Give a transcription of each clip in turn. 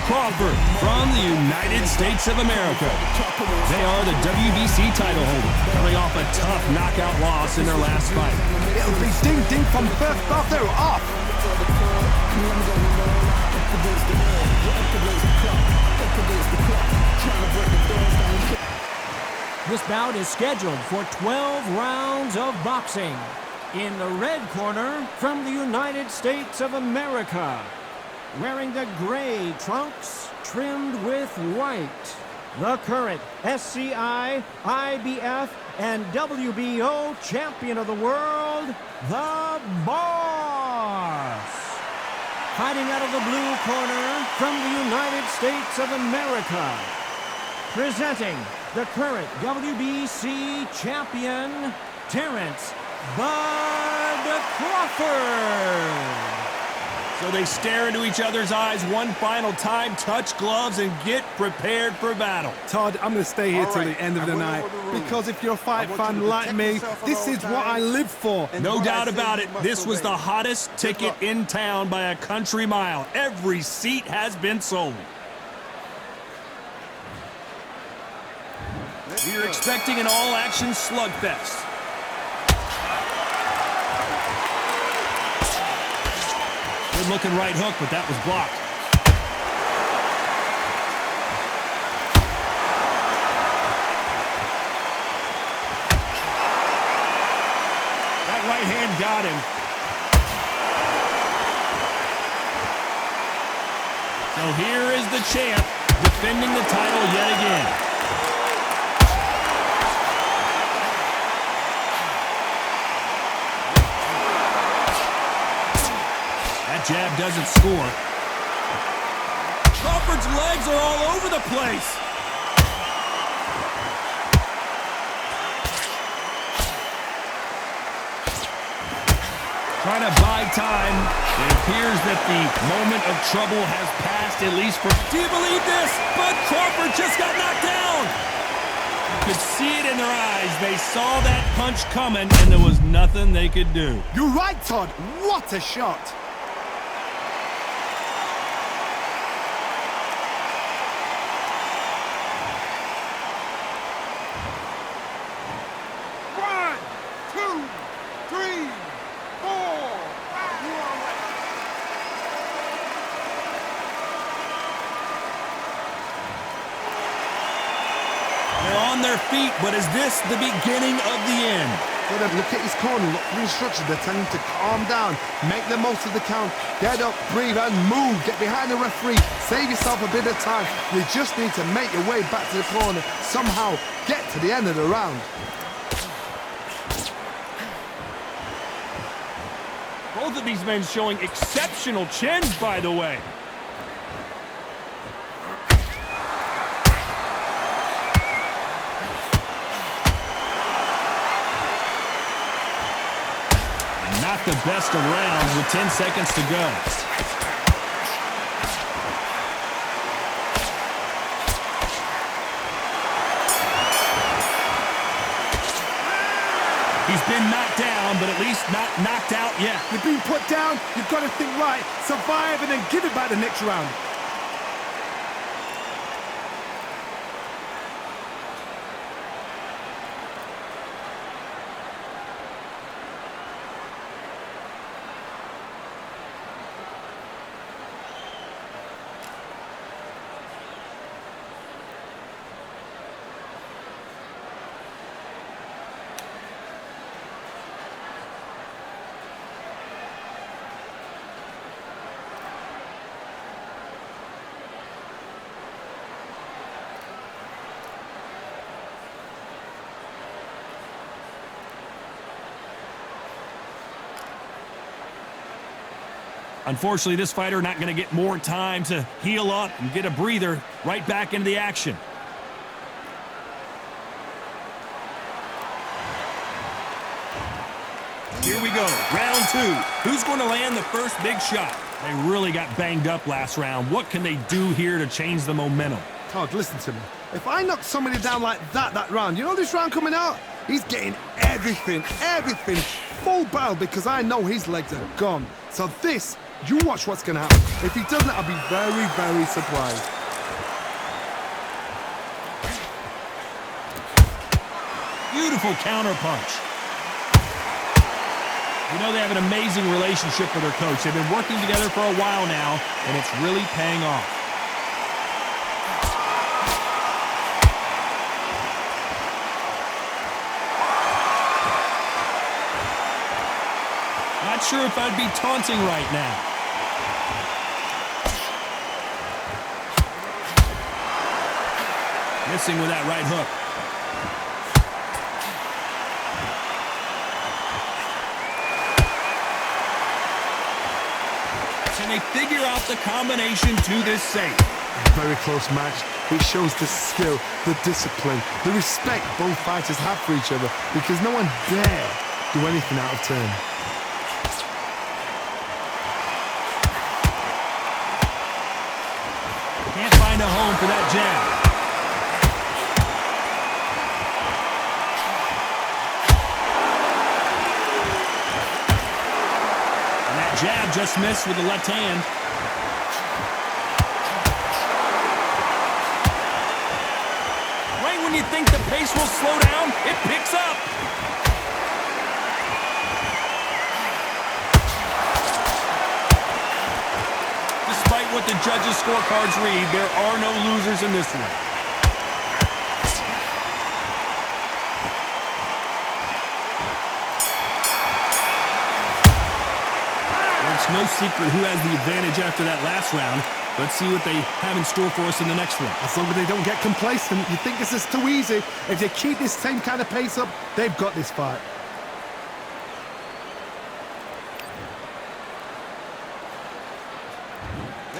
Crawford from the United States of America. They are the WBC title holder, coming off a tough knockout loss in their last fight. It'll be ding-ding from first off. They're off. This bout is scheduled for 12 rounds of boxing. In the red corner, from the United States of America, wearing the gray trunks trimmed with white, the current SCI, IBF, and WBO champion of the world, the Boss. Fighting out of the blue corner, from the United States of America, presenting the current WBC champion, Terrence Bud Crawford. So they stare into each other's eyes one final time, touch gloves, and get prepared for battle. Todd, I'm going to stay here till the end of the night, because if you're a fight fan like me, this is what I live for. No doubt about it, this was the hottest ticket in town by a country mile. Every seat has been sold. We are expecting an all-action slugfest. Good-looking right hook, but that was blocked. That right hand got him. So here is the champ, defending the title yet again. Jab doesn't score. Crawford's legs are all over the place. Trying to buy time. It appears that the moment of trouble has passed, at least for... Do you believe this? But Crawford just got knocked down. You could see it in their eyes. They saw that punch coming, and there was nothing they could do. You're right, Todd. What a shot. On their feet, but is this the beginning of the end? Look at his corner, look for instructions. They're telling him to calm down, make the most of the count, get up, breathe, and move. Get behind the referee, save yourself a bit of time. You just need to make your way back to the corner, somehow get to the end of the round. Both of these men showing exceptional chins, by the way. Not the best of rounds with 10 seconds to go. He's been knocked down, but at least not knocked out yet. You've been put down, you've got to think right, survive, and then give it back the next round. Unfortunately, this fighter not going to get more time to heal up and get a breather. Right back into the action. Here we go, round two. Who's going to land the first big shot? They really got banged up last round. What can they do here to change the momentum? Todd, listen to me. If I knock somebody down like that round, you know this round coming out? He's getting everything, full barrel, because I know his legs are gone. So this You watch what's going to happen. If he doesn't, I'll be very, very surprised. Beautiful counter punch. You know they have an amazing relationship with their coach. They've been working together for a while now, and it's really paying off. Not sure if I'd be taunting right now. Missing with that right hook. Can they figure out the combination to this save? Very close match. It shows the skill, the discipline, the respect both fighters have for each other, because no one dare do anything out of turn. Can't find a home for that jab. And that jab just missed with the left hand. Right when you think the pace will slow down, it picks up. Despite what the judges' scorecards read, there are no losers in this one. It's no secret who has the advantage after that last round. Let's see what they have in store for us in the next one. As long as they don't get complacent, you think this is too easy. If they keep this same kind of pace up, they've got this fight.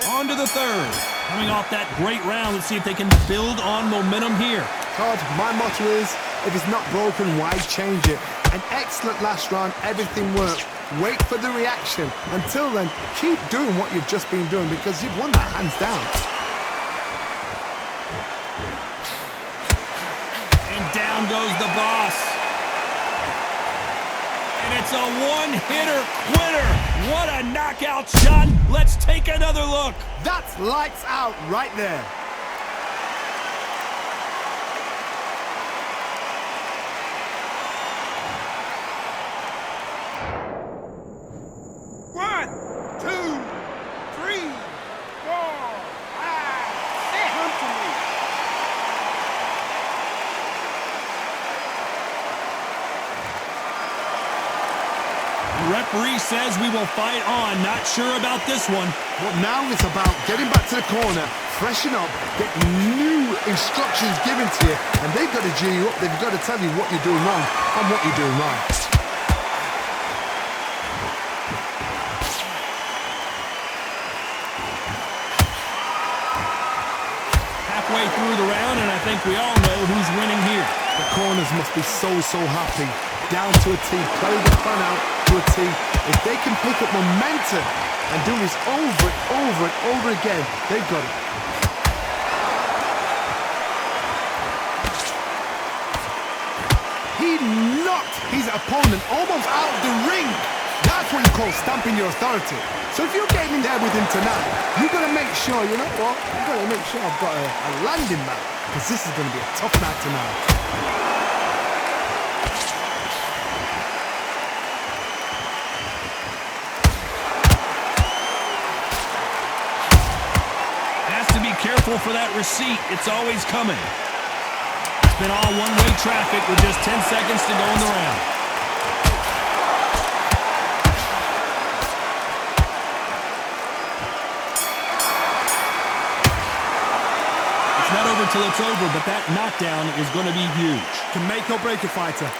On to the third. Coming off that great round, let's see if they can build on momentum here. Todd, my motto is, if it's not broken, why change it? An excellent last round, everything worked. Wait for the reaction. Until then, keep doing what you've just been doing, because you've won that hands down. And down goes the boss. And it's a one-hitter quitter. What a knockout shot. Let's take another look. That's lights out right there. One, two, three, four, five, six. Come to me. The referee says we will fight on. Not sure about this one. But now it's about getting back to the corner, freshen up, get new instructions given to you, and they've got to G you up. They've got to tell you what you're doing wrong and what you're doing right. Halfway through the round, and I think we all know who's winning here. The corners must be so happy. Down to a T, play the fun out to a T. If they can pick up momentum and do this over and over again, they've got it. He knocked his opponent almost out of the ring. That's what you call stamping your authority. So if you're getting in there with him tonight, you've got to make sure, you know what? You've got to make sure I've got a landing mat, because this is going to be a tough night tonight. Careful for that receipt. It's always coming. It's been all one-way traffic with just 10 seconds to go in the round. It's not over till it's over, but that knockdown is going to be huge. Can make or break a fighter.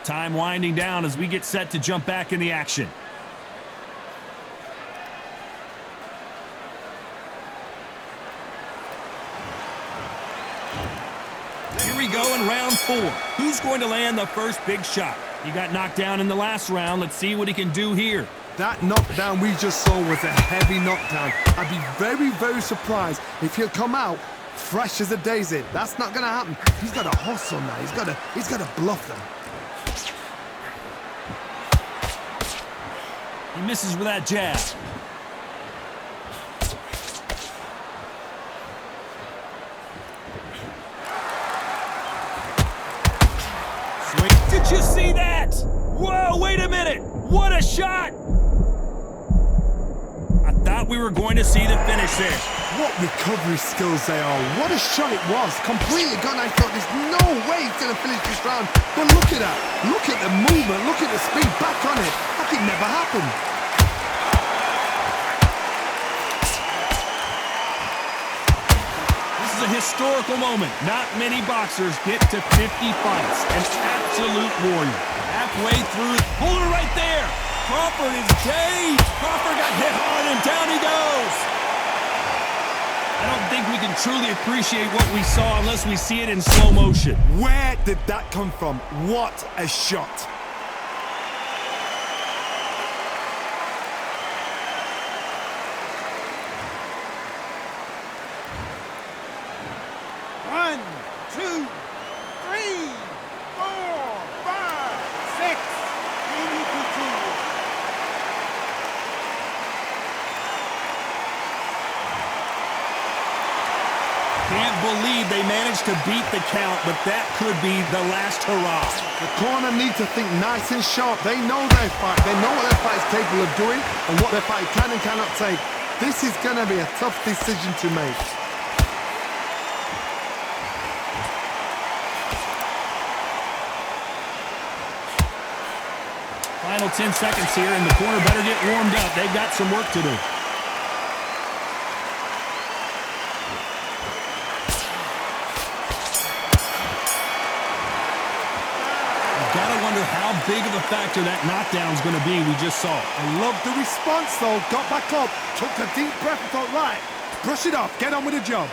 Time winding down as we get set to jump back in the action. Here we go in round 4. Who's going to land the first big shot? He got knocked down in the last round. Let's see what he can do here. That knockdown we just saw was a heavy knockdown. I'd be very, very surprised if he'll come out fresh as a daisy. That's not going to happen. He's got to hustle now. He's got to bluff them. He misses with that jab. Did you see that? Whoa, wait a minute. What a shot. I thought we were going to see the finish there. What recovery skills they are. What a shot it was. Completely gone. I thought there's no way he's going to finish this round. But look at that. Look at the movement. Look at the speed back on it. Like it never happened. This is a historical moment. Not many boxers get to 50 fights. An absolute warrior. Halfway through, hold it right there. Crawford is dazed. Crawford got hit hard and down he goes. I don't think we can truly appreciate what we saw unless we see it in slow motion. Where did that come from? What a shot. One, two, three, four, five, six. And you continue. Can't believe they managed to beat the count, but that could be the last hurrah. The corner need to think nice and sharp. They know their fight. They know what their fight is capable of doing and what their fight can and cannot take. This is going to be a tough decision to make. Final 10 seconds here, and the corner better get warmed up. They've got some work to do. Gotta wonder how big of a factor that knockdown's gonna be we just saw. I love the response though. Got back up, took a deep breath and thought, right, brush it off, get on with the job.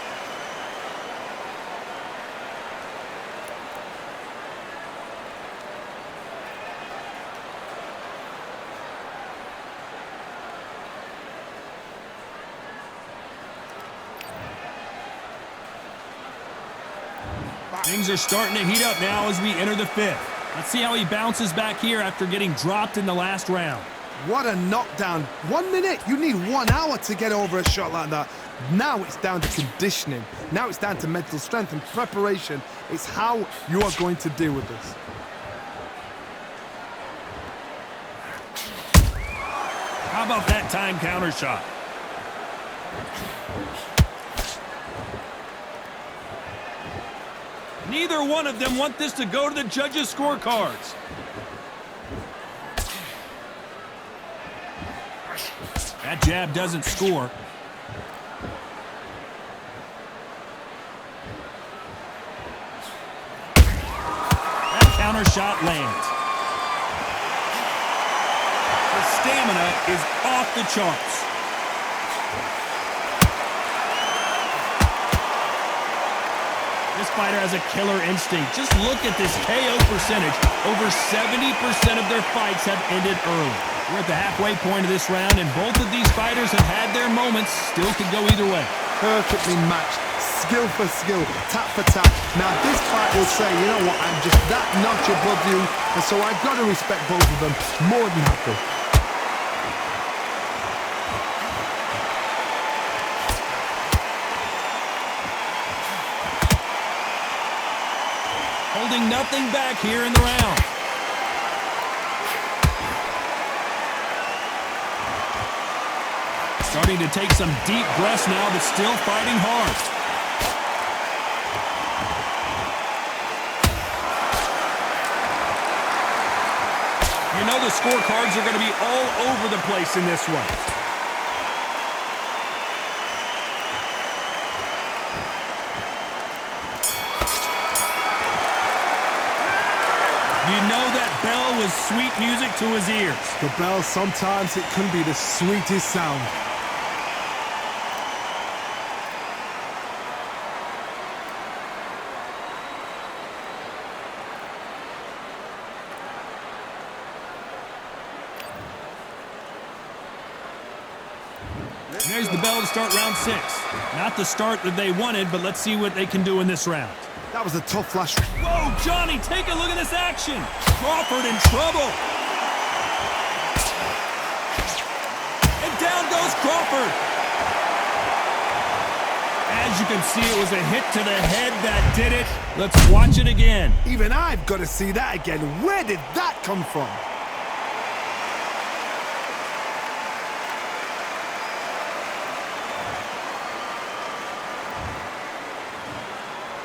Things are starting to heat up now as we enter the 5th. Let's see how he bounces back here after getting dropped in the last round. What a knockdown. 1 minute, you need 1 hour to get over a shot like that. Now it's down to conditioning. Now it's down to mental strength and preparation. It's how you are going to deal with this. How about that time counter shot? Neither one of them want this to go to the judges' scorecards. That jab doesn't score. That counter shot lands. The stamina is off the charts. This fighter has a killer instinct. Just look at this KO percentage. Over 70% of their fights have ended early. We're at the halfway point of this round, and both of these fighters have had their moments. Still could go either way. Perfectly matched. Skill for skill, tap for tap. Now this fight will say, you know what, I'm just that notch above you, and so I've got to respect both of them more than happy. Holding nothing back here in the round. Starting to take some deep breaths now, but still fighting hard. You know the scorecards are going to be all over the place in this one. You know that bell was sweet music to his ears. The bell, sometimes it can be the sweetest sound. There's the bell to start round 6. Not the start that they wanted, but let's see what they can do in this round. That was a tough flash. Whoa, Johnny, take a look at this action. Crawford in trouble. And down goes Crawford. As you can see, it was a hit to the head that did it. Let's watch it again. Even I've got to see that again. Where did that come from?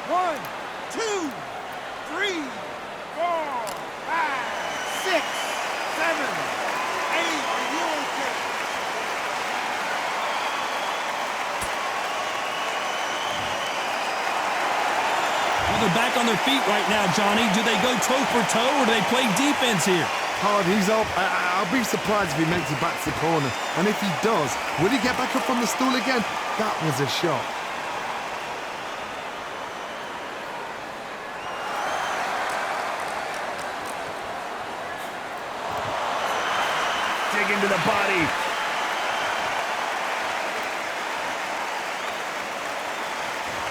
One, two, three, 4, 5, 6, 7, 8. Are you okay? Well, they're back on their feet right now, Johnny. Do they go toe for toe or do they play defense here? Hard, he's up. I'll be surprised if he makes it back to the corner. And if he does, will he get back up from the stool again? That was a shot. Dig into the body.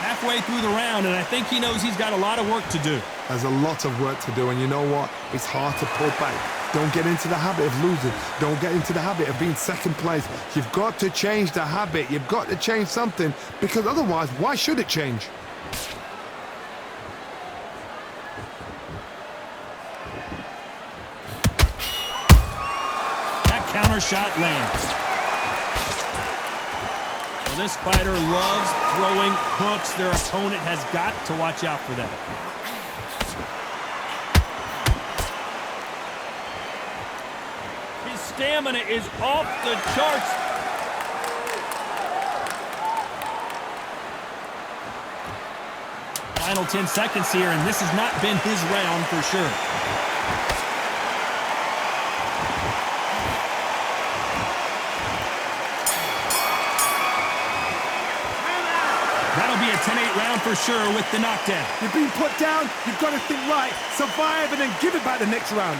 Halfway through the round, and I think he knows he's got a lot of work to do. There's a lot of work to do, and you know what? It's hard to pull back. Don't get into the habit of losing. Don't get into the habit of being second place. You've got to change the habit. You've got to change something, because otherwise, why should it change? That counter shot lands. Well, this fighter loves throwing hooks. Their opponent has got to watch out for that. His stamina is off the charts. Final 10 seconds here, and this has not been his round for sure. That'll be a 10-8 round for sure with the knockdown. You've been put down. You've got to think right, survive, and then give it back the next round.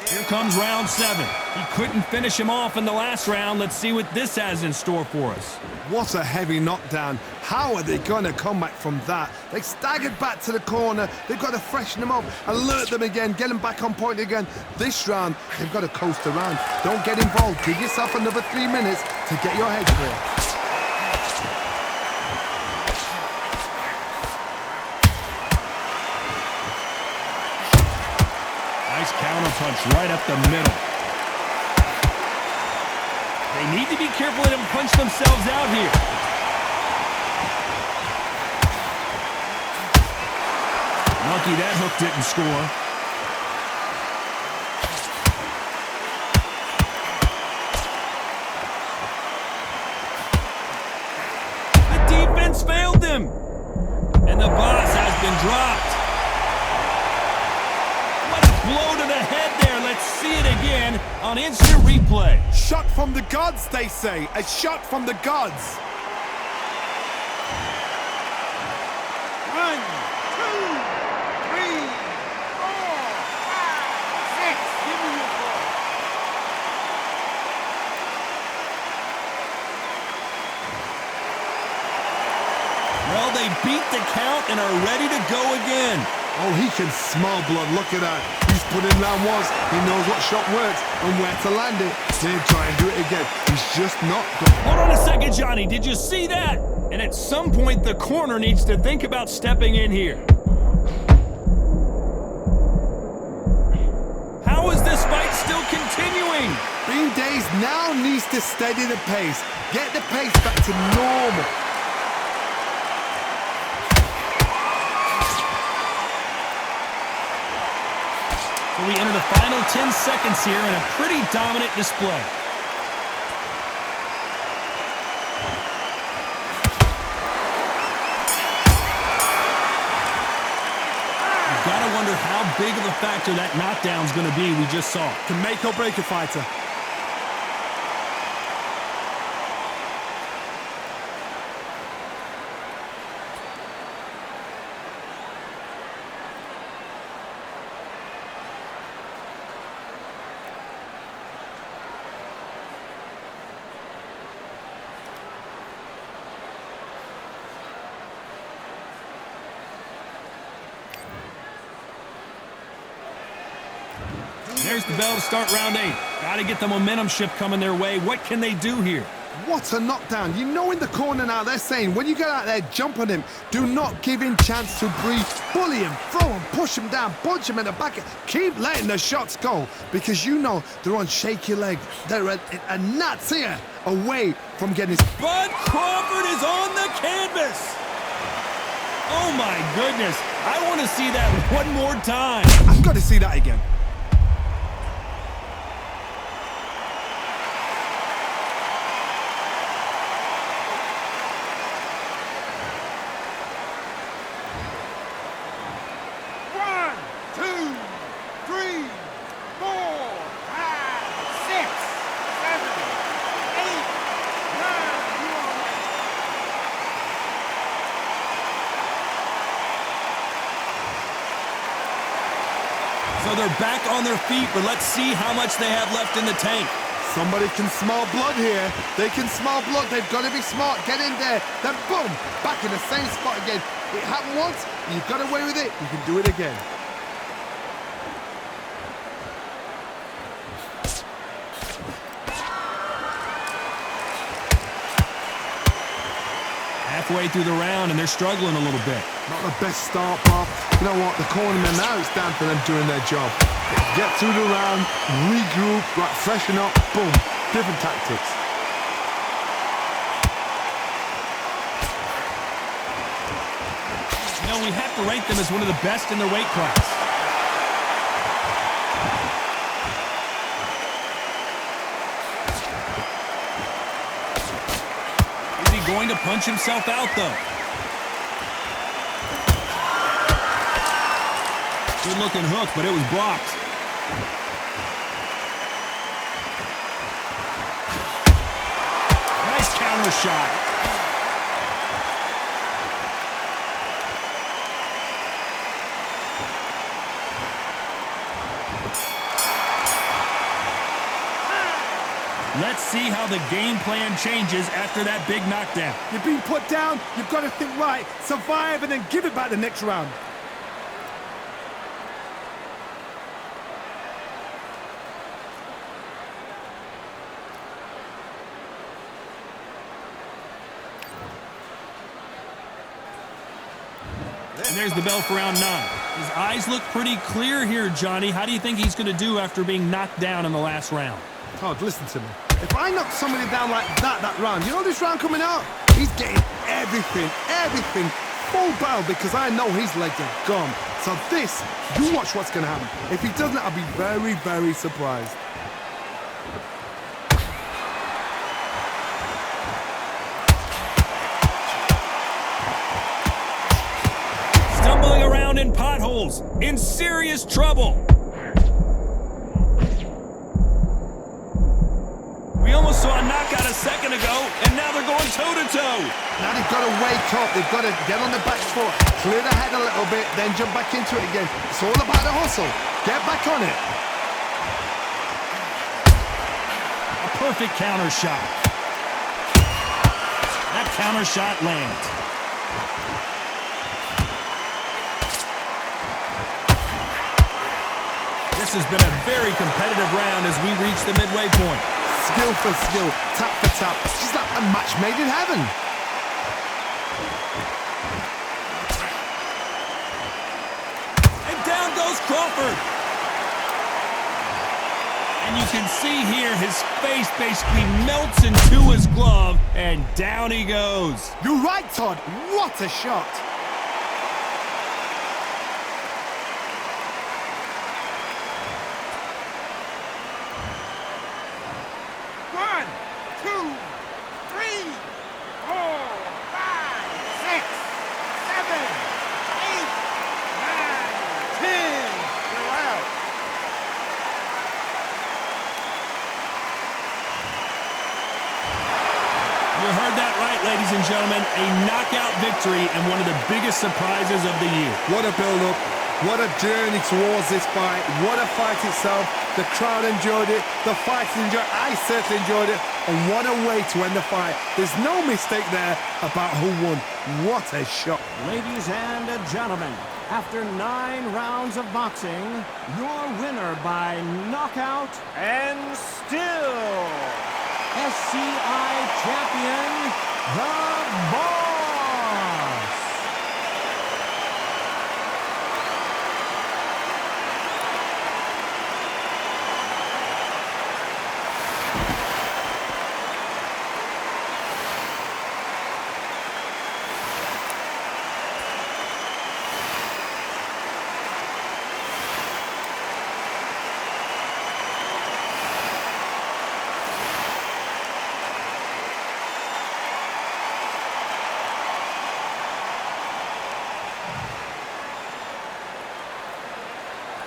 Here comes round 7. He couldn't finish him off in the last round. Let's see what this has in store for us. What a heavy knockdown. How are they going to come back from that? They staggered back to the corner. They've got to freshen them up, alert them again, get them back on point again. This round, they've got to coast around. Don't get involved. Give yourself another 3 minutes to get your head clear. Nice counter punch right up the middle. They need to be careful they don't punch themselves out here. Lucky that hook didn't score. The defense failed them. And the boss has been dropped. Blow to the head there. Let's see it again on instant replay. Shot from the gods, they say. A shot from the gods. 1, 2, 3, 4, 5, 6. Give me your ball. Well, they beat the count and are ready to go again. Oh, he can smell blood. Look at that. He's put in round once. He knows what shot works and where to land it. Then try and do it again. He's just not good. Hold on a second, Johnny. Did you see that? And at some point, the corner needs to think about stepping in here. How is this fight still continuing? Fiend Days now needs to steady the pace. Get the pace back to normal. So we enter the final 10 seconds here in a pretty dominant display. You've got to wonder how big of a factor that knockdown's going to be we just saw. Can make or break a fighter. There's the bell to start round 8. Got to get the momentum shift coming their way. What can they do here? What a knockdown. You know in the corner now they're saying, when you get out there, jump on him. Do not give him chance to breathe. Bully him, throw him, push him down, punch him in the back. Keep letting the shots go because you know they're on shaky leg. They're a gnat's ear away from getting his... Bud Crawford is on the canvas. Oh my goodness. I want to see that one more time. I've got to see that again. So they're back on their feet, but let's see how much they have left in the tank. Somebody can smell blood here. They can smell blood. They've got to be smart. Get in there. Then boom, back in the same spot again. It happened once. You got away with it. You can do it again. Halfway through the round, and they're struggling a little bit. Not the best start, Bob. You know what? The cornermen now, it's down to them doing their job. Get through the round, regroup, right, freshen up, boom. Different tactics. You know, we have to rank them as one of the best in their weight class. Is he going to punch himself out, though? Good-looking hook, but it was blocked. Nice counter shot. Let's see how the game plan changes after that big knockdown. You've been put down, you've got to think right, survive, and then give it back the next round. And there's the bell for round 9. His eyes look pretty clear here, Johnny. How do you think he's going to do after being knocked down in the last round? Todd, listen to me. If I knock somebody down like that round, you know this round coming out? He's getting everything, full barrel because I know his legs are gone. So this, you watch what's going to happen. If he doesn't, I'll be very, very surprised. Stumbling around in potholes, in serious trouble. We almost saw a knockout a second ago, and now they're going toe-to-toe. Now they've got to wake up. They've got to get on the back foot, clear the head a little bit, then jump back into it again. It's all about the hustle. Get back on it. A perfect counter shot. That counter shot lands. This has been a very competitive round as we reach the midway point. Skill for skill, tap for tap. It's just like a match made in heaven. And down goes Crawford. And And you can see here his face basically melts into his glove, and down he goes. You're right, Todd. What a shot. One, two, three, four, five, six, seven, eight, nine, 10. You're out. You heard that right, ladies and gentlemen. A knockout victory and one of the biggest surprises of the year. What a build-up. What a journey towards this fight. What a fight itself. The crowd enjoyed it. The fighters enjoyed it. I certainly enjoyed it. And what a way to end the fight. There's no mistake there about who won. What a shot. Ladies and gentlemen, after 9 rounds of boxing, your winner by knockout and still SCI champion, the Ball.